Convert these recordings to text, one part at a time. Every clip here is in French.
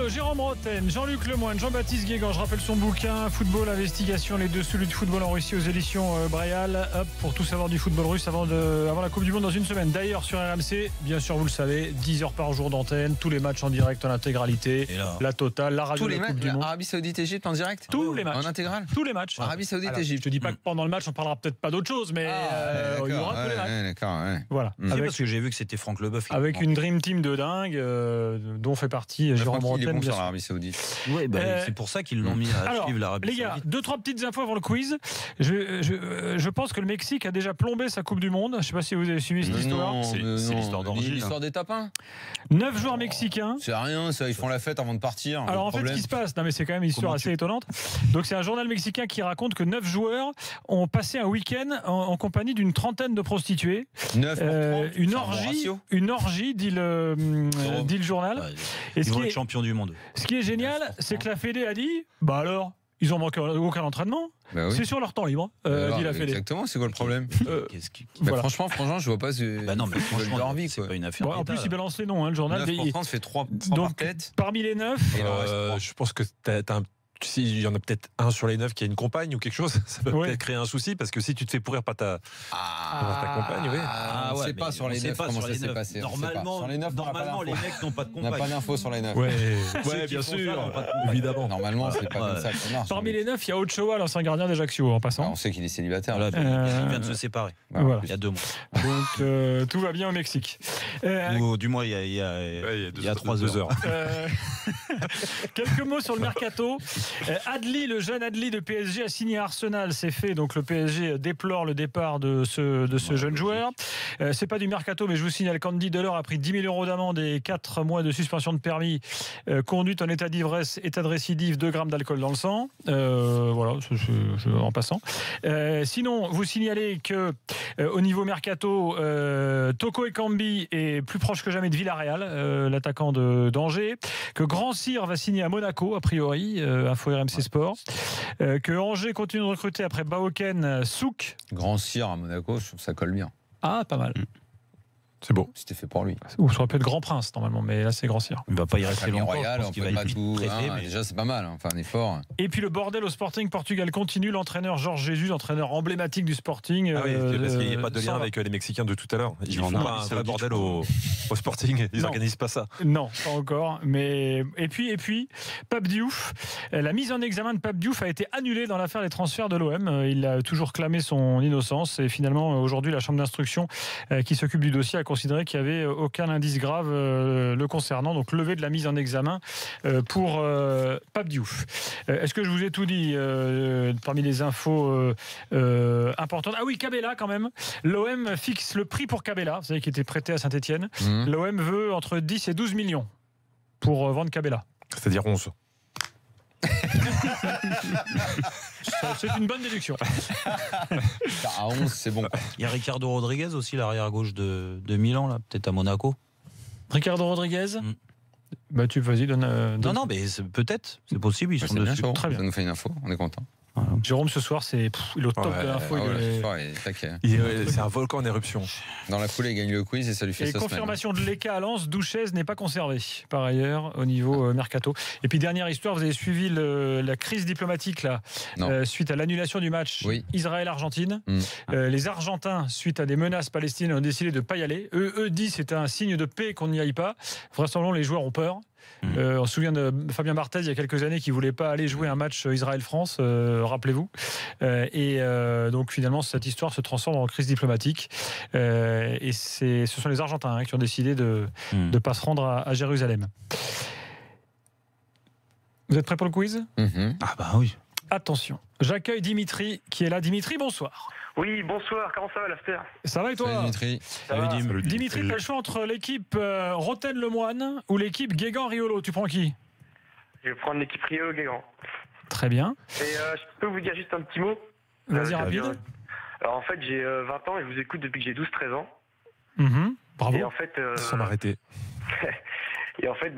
Jérôme Rotten, Jean-Luc Lemoyne, Jean-Baptiste Guégan. Je rappelle son bouquin Football, Investigation, les dessous du football en Russie aux éditions Brayal. Hop, pour tout savoir du football russe avant la Coupe du Monde dans une semaine. D'ailleurs, sur RMC, bien sûr, vous le savez, 10 heures par jour d'antenne, tous les matchs en direct en intégralité, la totale, la radio de la Coupe du Monde. Arabie Saoudite-Égypte en direct. Tous les matchs. En intégral. Tous les matchs. Arabie Saoudite-Égypte. Je te dis pas que pendant le match, on parlera peut-être pas d'autre chose, mais il y aura tous les matchs. D'accord, ouais. Voilà. C'est parce que j'ai vu que c'était Franck Leboeuf. Avec une Dream Team de dingue, dont fait partie Jérôme Rotten. Il est bon sur l'Arabie Saoudite. Oui, c'est pour ça qu'ils l'ont mis à suivre l'Arabie Saoudite. Les gars, 2-3 petites infos avant le quiz. Je pense que le Mexique a déjà plombé sa Coupe du Monde. Je ne sais pas si vous avez suivi cette histoire. C'est l'histoire d'Orgie. L'histoire des tapins. 9 joueurs mexicains. C'est rien, ça, ils font la fête avant de partir. Alors en fait, ce qui se passe, non mais c'est quand même une histoire assez étonnante. Donc c'est un journal mexicain qui raconte que 9 joueurs ont passé un week-end en compagnie d'une trentaine de prostituées. 9 une orgie, dit le journal. Ils vont être champions du monde. Ce qui est génial, c'est que la Fédé a dit, bah alors, ils ont manqué aucun entraînement. Bah oui. C'est sur leur temps libre, dit la Fédé. Exactement, c'est quoi le problème voilà. Franchement, je vois pas non, mais franchement, leur vie. C'est pas une affaire. En plus, il balance les noms, le journal. 9 pour fait 3 donc, par tête. Parmi les 9, je pense que il y en a peut-être un sur les 9 qui a une compagne ou quelque chose, ça peut peut-être créer un souci parce que si tu te fais pourrir par ta compagne, on sait pas sur les 9 comment ça s'est passé. Normalement, les mecs n'ont pas de compagne. On n'a pas d'infos sur les 9. Ouais, bien sûr, évidemment. Normalement, c'est pas comme ça que ça marche. Parmi les 9, il y a Ochoa, l'ancien gardien d'Ajaccio, en passant. On sait qu'il est célibataire. Il vient de se séparer. Voilà. Il y a 2 mois. Donc tout va bien au Mexique. Ou du moins, il y a 3 heures. Quelques mots sur le mercato. Adli, le jeune Adli de PSG, a signé à Arsenal. C'est fait. Donc le PSG déplore le départ de ce jeune joueur. C'est pas du mercato, mais je vous signale qu'Andy Delors a pris 10 000 € d'amende et 4 mois de suspension de permis, conduite en état d'ivresse, état de récidive, 2 grammes d'alcool dans le sang. Voilà, en passant. Sinon, vous signalez que au niveau mercato, Toko Ekambi est plus proche que jamais de Villarreal, l'attaquant d'Angers. Que Grand Cyr va signer à Monaco, a priori, info RMC Sport. Que Angers continue de recruter après Baoken Souk. Grand Cyr à Monaco, je trouve que ça colle bien. Ah, pas mal. C'est beau. C'était fait pour lui. Ou ça aurait pu être Grand Prince normalement, mais là c'est Grand Cyr. Il ne va pas y rester longtemps. Royal, on peut pas tout. Mais... Déjà c'est pas mal, enfin un effort. Et puis le bordel au Sporting Portugal continue. L'entraîneur Georges Jesus, entraîneur emblématique du Sporting. Ah oui, parce qu'il n'y a pas de lien avec les Mexicains de tout à l'heure. Ils font pas un vrai bordel au Sporting. Ils n'organisent pas ça. Non, pas encore. Mais et puis Pape Diouf. La mise en examen de Pape Diouf a été annulée dans l'affaire des transferts de l'OM. Il a toujours clamé son innocence et finalement aujourd'hui la chambre d'instruction qui s'occupe du dossier a considéré qu'il y avait aucun indice grave le concernant, donc levée de la mise en examen pour Pape Diouf. Est-ce que je vous ai tout dit parmi les infos importantes? Ah oui, Cabella quand même. L'OM fixe le prix pour Cabella, vous savez, qui était prêté à Saint-Etienne. L'OM veut entre 10 et 12 millions pour vendre Cabella. C'est-à-dire 11. C'est une bonne déduction. À 11, c'est bon. Il y a Ricardo Rodriguez aussi, l'arrière-gauche de Milan, là, peut-être à Monaco. Ricardo Rodriguez Bah tu vas-y, donne. Non, mais peut-être, c'est possible, ils sont dessus. Très bien. Ça nous fait une info, on est content. Voilà. Jérôme, ce soir, il est au top de l'info. C'est un volcan en éruption. Dans la foulée, il gagne le quiz et ça lui fait sa confirmation de l'ECA à Lens, Douchez n'est pas conservé, par ailleurs, au niveau mercato. Et puis, dernière histoire, vous avez suivi la crise diplomatique là, suite à l'annulation du match Israël-Argentine. Les Argentins, suite à des menaces palestiniennes, ont décidé de ne pas y aller. Eux disent que c'est un signe de paix qu'on n'y aille pas. Vraisemblablement, les joueurs ont peur. On se souvient de Fabien Barthez il y a quelques années qui ne voulait pas aller jouer un match Israël-France, rappelez-vous. Donc finalement cette histoire se transforme en crise diplomatique et ce sont les Argentins qui ont décidé de ne pas se rendre à Jérusalem. Vous êtes prêts pour le quiz? Ah bah oui. Attention, j'accueille Dimitri qui est là. Dimitri, bonsoir. Oui, bonsour, comment ça va l'after? Ça va et toi? Salut Dimitri. Salut Dimitri, tu as le choix entre l'équipe Rotten-Lemoine ou l'équipe Guégan-Riolo. Tu prends qui? Je vais prendre l'équipe Riolo-Guégan. Très bien. Et je peux vous dire juste un petit mot? Vas-y, rapide. Alors en fait, j'ai 20 ans et je vous écoute depuis que j'ai 12-13 ans. Bravo. Et en fait, sans m'arrêter. Et en fait,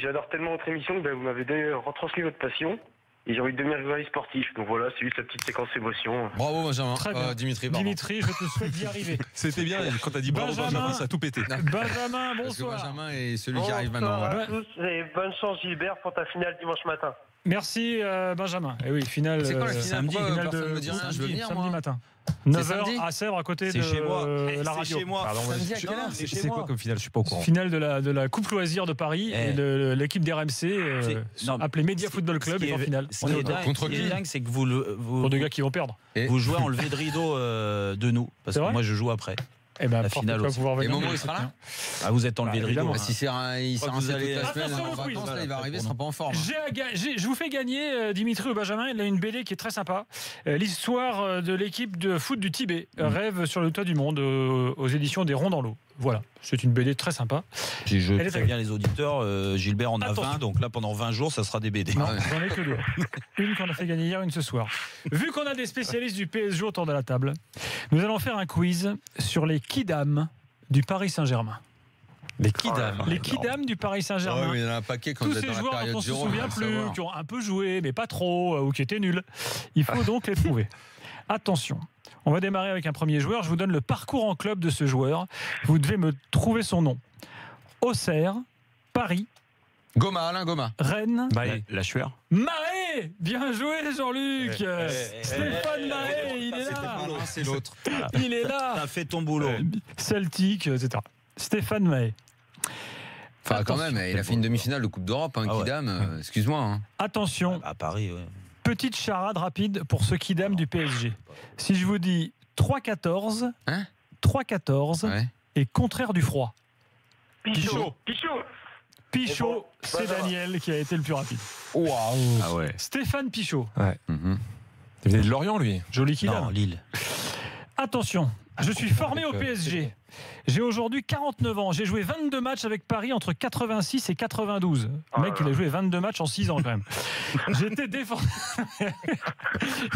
j'adore tellement votre émission que vous m'avez retransmis votre passion. Et j'ai envie de devenir journaliste sportif. Donc voilà, c'est juste la petite séquence émotion. Bravo Benjamin. Très bien. Dimitri, pardon. Dimitri, je te souhaite d'y arriver. C'était bien, quand t'as dit bravo Benjamin, ça a tout pété. Benjamin, Parce que bonsoir. Benjamin est celui qui arrive maintenant. Bonsoir Voilà. à tous et bonne chance Gilbert pour ta finale dimanche matin. Merci Benjamin. Et oui, finale. C'est quoi la finale? samedi, Pourquoi finale personne de me dit rien? Je veux venir, samedi moi. matin. C'est 9h samedi à Sèvres, à côté C'est de chez moi. la C'est radio. chez moi. Pardon, Samedi à quelle heure? c'est quoi comme finale? Je suis pas au courant. Finale de la Coupe Loisirs de Paris et l'équipe d'RMC non, appelée Média Football Club est en finale. Ce On qui est est au top. dingue, Contre ce qui est qui? dingue, c'est que Pour deux gars qui vont perdre. vous jouez en levé de rideau de nous. Parce C'est que vrai moi, je joue après. Eh ben, La porte finale pas aussi. pouvoir Et venir. Momo, il sera là? Ah, vous êtes enlevé de rideau. évidemment. Bah, si c'est il s'est Vous rincé toute allez- la semaine Attention en au quiz. vacances, là, il va arriver, il sera pas en forme. Je vous fais gagner, Dimitri ou Benjamin, il a une BD qui est très sympa. L'histoire de l'équipe de foot du Tibet, Rêve sur le toit du monde, aux éditions des Ronds dans l'eau. Voilà, c'est une BD très sympa. Puis je Elle est préviens les auditeurs, Gilbert en a Attention. 20, donc là pendant 20 jours, ça sera des BD. Non, j'en ai que deux. Une qu'on a fait gagner hier, une ce soir. Vu qu'on a des spécialistes du PSG autour de la table, nous allons faire un quiz sur les Kidam du Paris Saint-Germain. Les Kidam. Les Kidam du Paris Ouais, Saint-Germain. mais il y en a un paquet quand Tous vous êtes ces dans la joueurs dont période on se Jérôme, souvient faut plus, savoir. qui ont un peu joué, mais pas trop, ou qui étaient nuls. Il faut donc les trouver. Attention, on va démarrer avec un premier joueur. Je vous donne le parcours en club de ce joueur. Vous devez me trouver son nom. Auxerre, Paris, Goma, Alain Goma. Rennes, La Chueur. Mahé. Bien joué, Jean-Luc. Stéphane Mahé, il est C'était là. pas l'un, c'est l'autre. Il est là. T'as fait ton boulot. Celtic, etc. Stéphane Mahé. Enfin, quand Attention. même, il a fait une demi-finale de Coupe d'Europe, hein, Ah ouais. Kidam. Excuse-moi. Hein. Attention, À Paris, ouais. petite charade rapide pour ce Kidam du PSG. Si je vous dis 3-14, Hein 3-14 Ouais. et contraire du froid. Pichot. Pichot, c'est Daniel qui a été le plus rapide. Ah ouais. Stéphane Pichot, Mhm. Il venait de Lorient, lui. joli Non, Kidam. Lille. Attention, je suis formé au PSG. J'ai aujourd'hui 49 ans. J'ai joué 22 matchs avec Paris entre 86 et 92. Le mec, il a joué 22 matchs en 6 ans quand même.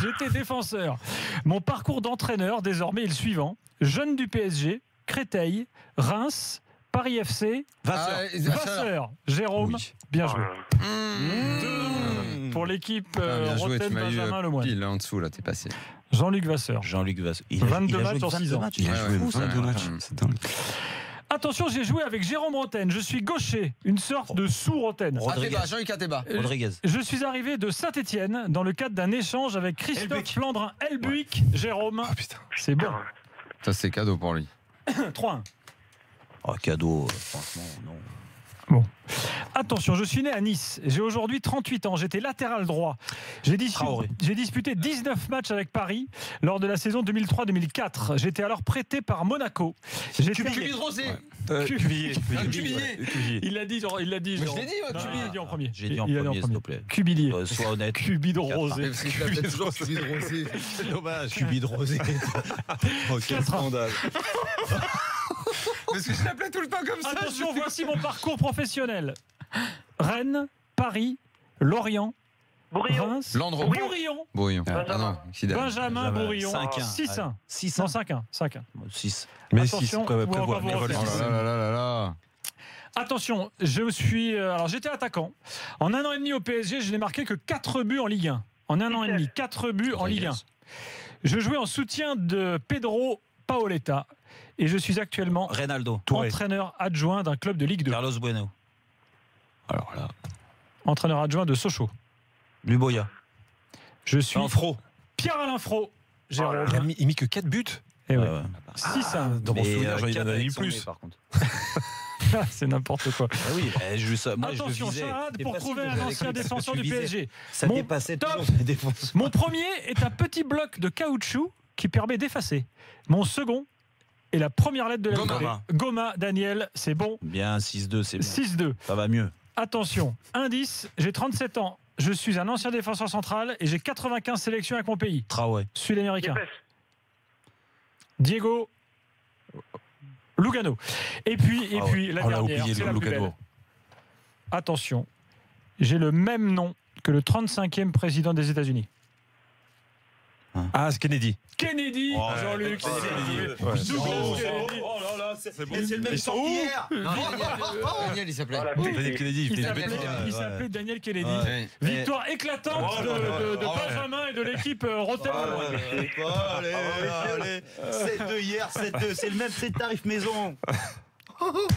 J'étais défenseur. Mon parcours d'entraîneur, désormais, est le suivant. Jeune du PSG, Créteil, Reims, Paris FC, Vasseur. Vasseur. Jérôme, Oui. bien joué. Mmh. 2 pour l'équipe Bien joué, tu Rotten m'as eu Benjamin Lemoine. pile là en dessous, là, t'es passé. Jean-Luc Vasseur. Jean-Luc Vasseur. 22 il a matchs joué en 22 6 ans. matchs. Il a Ouais, joué ouais, 22 ouais, matchs. ouais. C'est dingue. Attention, j'ai joué avec Jérôme Roten. Je suis gaucher, une sorte de sous-Roten. Rodriguez. Ateba, Jean-Luc Ateba. Rodriguez. Je suis arrivé de Saint-Étienne dans le cadre d'un échange avec Christophe Elbuck. Flandrin. Elbuck, Jérôme. Ah putain. C'est bon. Ça, c'est cadeau pour lui. 3-1. Oh, cadeau, franchement, non. Attention, je suis né à Nice. J'ai aujourd'hui 38 ans. J'étais latéral droit. J'ai Traoré. disputé 19 matchs avec Paris lors de la saison 2003-2004. J'étais alors prêté par Monaco. Cubillé de Rosé. Cuvillier. Cuvillier. Il l'a dit. Il l'a dit. Mais je Jérôme. l'ai dit, Non, Cuvillier. il a dit en premier. J'ai dit en Il a premier, s'il te plaît. Cubillier. Sois honnête. Cubi de rosé. Parce qu'il l'appelle toujours Cubillier de Rosé. C'est dommage. Cubi de rosé. Oh, quel 4-1. scandale. Parce que je l'appelais tout le temps comme ça. Attention, voici mon parcours professionnel. Rennes, Paris, Lorient, Bourillon. Reims, Landreau. Bourillon, Bourillon. Benjamin. Ah non, Kidam. Benjamin Bourillon. 5-1. 6-1. 6 Non, 5-1. 5-1. 6. Mais Attention, si, ou prévoir. encore vous refaire. Oh là là là là là. Attention, je suis. Alors, j'étais attaquant. En 1 an et demi au PSG, je n'ai marqué que 4 buts en Ligue 1. En 1 an et demi, 4 buts en Ligue 1. Je jouais en soutien de Pedro Paoletta. Et je suis actuellement Reynaldo. entraîneur adjoint d'un club de Ligue 2. Carlos Bueno. Alors là. Entraîneur adjoint de Sochaux. Luboya. Je suis Fro. Pierre-Alain Fro. Jérôme. Il mit que 4 buts. Eh ouais. Ouais, ouais. 6-1. Dans mon souvenir, j'en ai quatre donné avec une son plus. nez, par contre. C'est n'importe quoi. Ah oui, moi, Attention, je le visais. charade C'était pour facile trouver de un jouer ancien avec lui, défenseur parce du que tu visais. PSG. Ça Mon dépassait top. toujours les défenseurs. Mon premier est un petit bloc de caoutchouc qui permet d'effacer. Mon second est la première lettre de la Goma. Goma. Goma, Daniel, c'est bon. Bien, 6-2, c'est bien. 6-2. Ça va mieux. Attention, indice, j'ai 37 ans. Je suis un ancien défenseur central et j'ai 95 sélections avec mon pays. Traoré. Sud-américain. Yepes. Diego Lugano. Et puis Ah ouais. la On l'a dernière, oublié, c'est la plus Lugano. belle. Attention, j'ai le même nom que le 35e président des États-Unis. Ah, c'est Kennedy. Kennedy, Oh, Jean-Luc. oh, Kennedy. Kennedy. Douglas Ouais. Kennedy. C'est bon. C'est le même Ils sont sort où qu'hier. Daniel, il s'appelait. Voilà, Daniel Kennedy, il fait des bêtises. Il s'appelait Daniel Kennedy. Ouais. Victoire éclatante de Benjamin et de l'équipe Rotterdam. Allez, 7-2 hier, 7-2. C'est le même, c'est le tarif maison.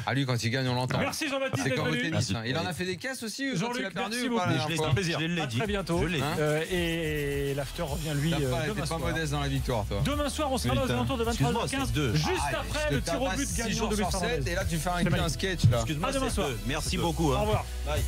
Ah, lui, quand il gagne, on l'entend. Merci Jean-Baptiste C'est d'être comme au venu. tennis. Il en a fait des caisses aussi quand Jean-Luc, il a perdu merci ou pas, beaucoup. la Je l'ai dernière fois dit, je l'ai À dit. très bientôt. Je l'ai dit. Et l'after revient lui T'es demain pas soir. modeste dans la victoire, toi. Demain soir, on sera là aux alentours de Excuse-moi, 23h15, c'est 2. juste Ah, après je le te tir au tabasse but 6 gagnant jours de Luis sur 7 Fernandez. et là tu fais C'est un magnifique. sketch là. Excuse-moi, À demain c'est soir. 2. Merci beaucoup. Au revoir. Bye.